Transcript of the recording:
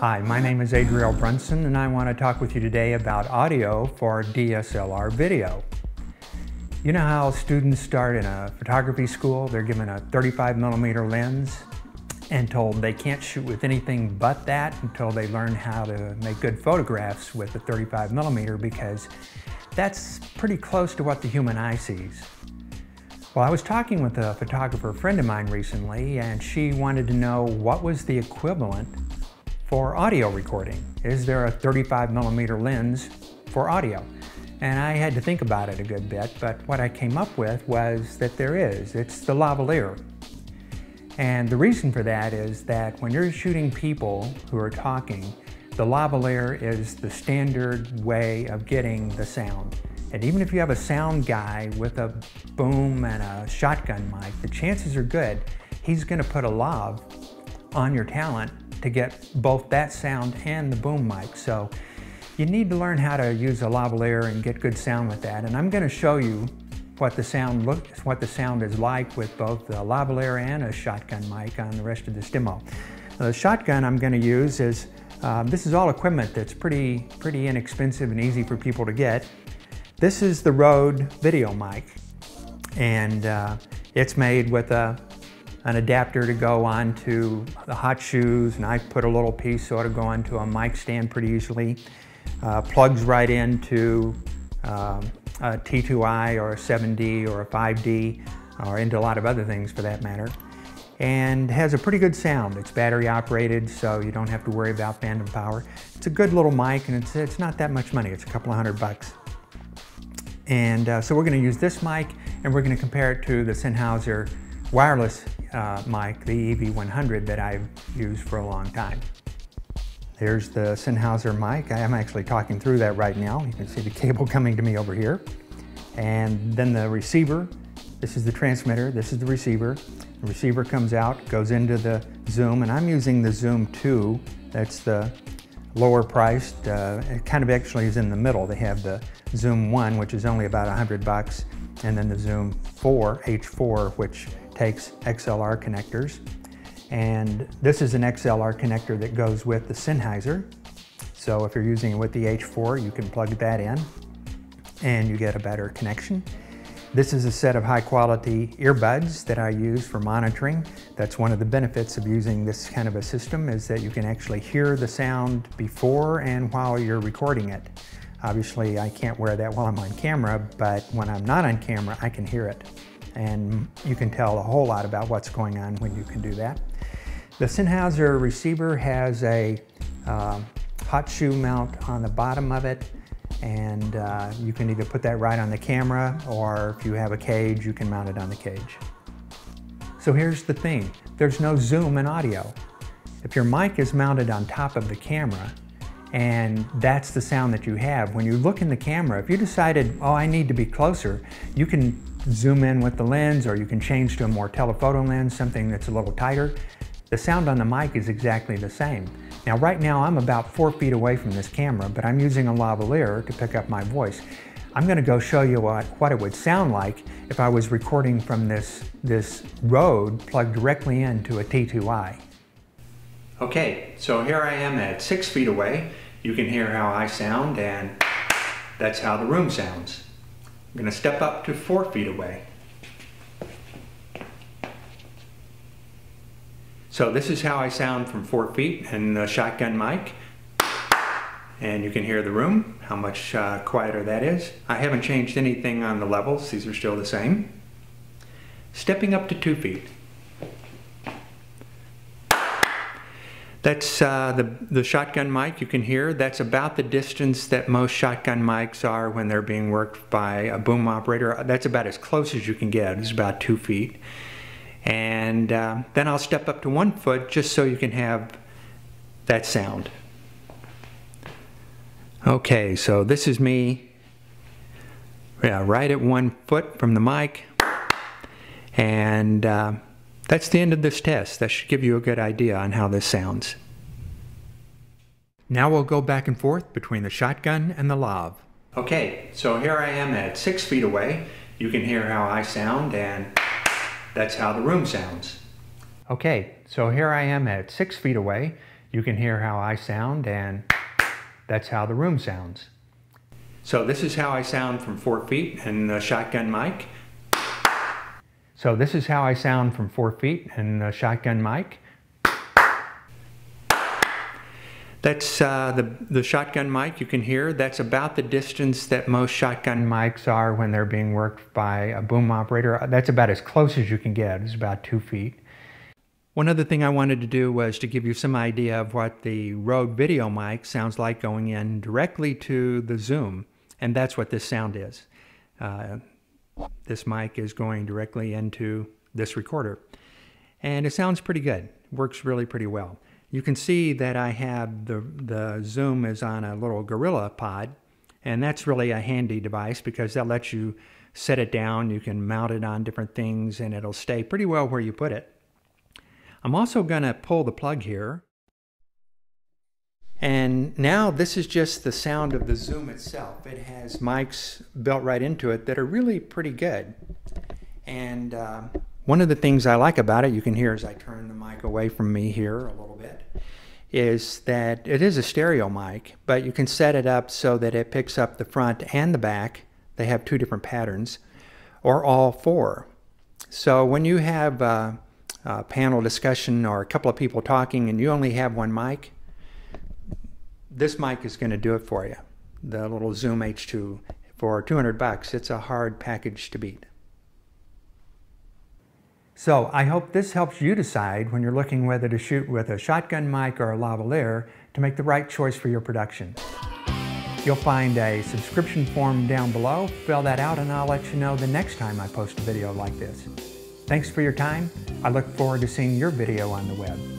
Hi, my name is Adriel Brunson and I want to talk with you today about audio for DSLR video. You know how students start in a photography school, they're given a 35mm lens and told they can't shoot with anything but that until they learn how to make good photographs with the 35mm because that's pretty close to what the human eye sees. Well, I was talking with a photographer friend of mine recently and she wanted to know what was the equivalent for audio recording. Is there a 35mm lens for audio? And I had to think about it a good bit, but what I came up with was that there is. It's the lavalier. And the reason for that is that when you're shooting people who are talking, the lavalier is the standard way of getting the sound. And even if you have a sound guy with a boom and a shotgun mic, the chances are good he's going to put a lav on your talent to get both that sound and the boom mic. So you need to learn how to use a lavalier and get good sound with that. And I'm going to show you what the sound is like with both the lavalier and a shotgun mic on the rest of this demo. The shotgun I'm going to use is, this is all equipment that's pretty inexpensive and easy for people to get. This is the Rode Videomic, and it's made with an adapter to go onto the hot shoes, and I put a little piece so it'll go onto a mic stand pretty easily. Plugs right into a T2i or a 7D or a 5D, or into a lot of other things for that matter. And has a pretty good sound. It's battery operated, so you don't have to worry about phantom power. It's a good little mic, and it's not that much money. It's a couple of $100. And so we're going to use this mic, and we're going to compare it to the Sennheiser wireless mic, the EV100 that I've used for a long time. There's the Sennheiser mic. I am actually talking through that right now. You can see the cable coming to me over here. And then the receiver. This is the transmitter, this is the receiver. The receiver comes out, goes into the Zoom, and I'm using the Zoom 2. That's the lower priced. It kind of actually is in the middle. They have the Zoom 1, which is only about $100, and then the Zoom 4, H4, which takes XLR connectors. And this is an XLR connector that goes with the Sennheiser. So if you're using it with the H4, you can plug that in and you get a better connection. This is a set of high quality earbuds that I use for monitoring. That's one of the benefits of using this kind of a system, is that you can actually hear the sound before and while you're recording it. Obviously, I can't wear that while I'm on camera, but when I'm not on camera, I can hear it. And you can tell a whole lot about what's going on when you can do that. The Sennheiser receiver has a hot shoe mount on the bottom of it, and you can either put that right on the camera, or if you have a cage, you can mount it on the cage. So here's the thing, there's no zoom in audio. If your mic is mounted on top of the camera, and that's the sound that you have, when you look in the camera, if you decided, oh, I need to be closer, you can zoom in with the lens, or you can change to a more telephoto lens, something that's a little tighter. The sound on the mic is exactly the same. Now right now I'm about 4 feet away from this camera, but I'm using a lavalier to pick up my voice. I'm going to go show you what it would sound like if I was recording from this Rode plugged directly into a T2i. Okay, so here I am at 6 feet away. You can hear how I sound, and that's how the room sounds. I'm going to step up to 4 feet away. So this is how I sound from 4 feet in the shotgun mic. And you can hear the room, how much quieter that is. I haven't changed anything on the levels, these are still the same. Stepping up to 2 feet. That's the shotgun mic you can hear. That's about the distance that most shotgun mics are when they're being worked by a boom operator. That's about as close as you can get. It's about 2 feet. And then I'll step up to 1 foot just so you can have that sound. Okay, so this is me, right at 1 foot from the mic. And that's the end of this test. That should give you a good idea on how this sounds. Now we'll go back and forth between the shotgun and the lav. Okay, so here I am at 6 feet away. You can hear how I sound, and that's how the room sounds. Okay, so here I am at 6 feet away. You can hear how I sound, and that's how the room sounds. So this is how I sound from 4 feet in the shotgun mic. So this is how I sound from 4 feet in the shotgun mic. That's the shotgun mic you can hear. That's about the distance that most shotgun mics are when they're being worked by a boom operator. That's about as close as you can get. It's about 2 feet. One other thing I wanted to do was to give you some idea of what the Rode video mic sounds like going in directly to the Zoom. And that's what this sound is. This mic is going directly into this recorder. And it sounds pretty good. It works really pretty well. You can see that I have the Zoom is on a little Gorilla Pod, and that's really a handy device because that lets you set it down. You can mount it on different things and it'll stay pretty well where you put it. I'm also going to pull the plug here. And now this is just the sound of the Zoom itself. It has mics built right into it that are really pretty good. And one of the things I like about it, you can hear as I turn the mic away from me here a little bit, is that it is a stereo mic, but you can set it up so that it picks up the front and the back. They have 2 different patterns, or all 4. So when you have a panel discussion or a couple of people talking and you only have 1 mic, this mic is going to do it for you. The little Zoom H2 for $200. It's a hard package to beat. So I hope this helps you decide when you're looking whether to shoot with a shotgun mic or a lavalier to make the right choice for your production. You'll find a subscription form down below. Fill that out and I'll let you know the next time I post a video like this. Thanks for your time. I look forward to seeing your video on the web.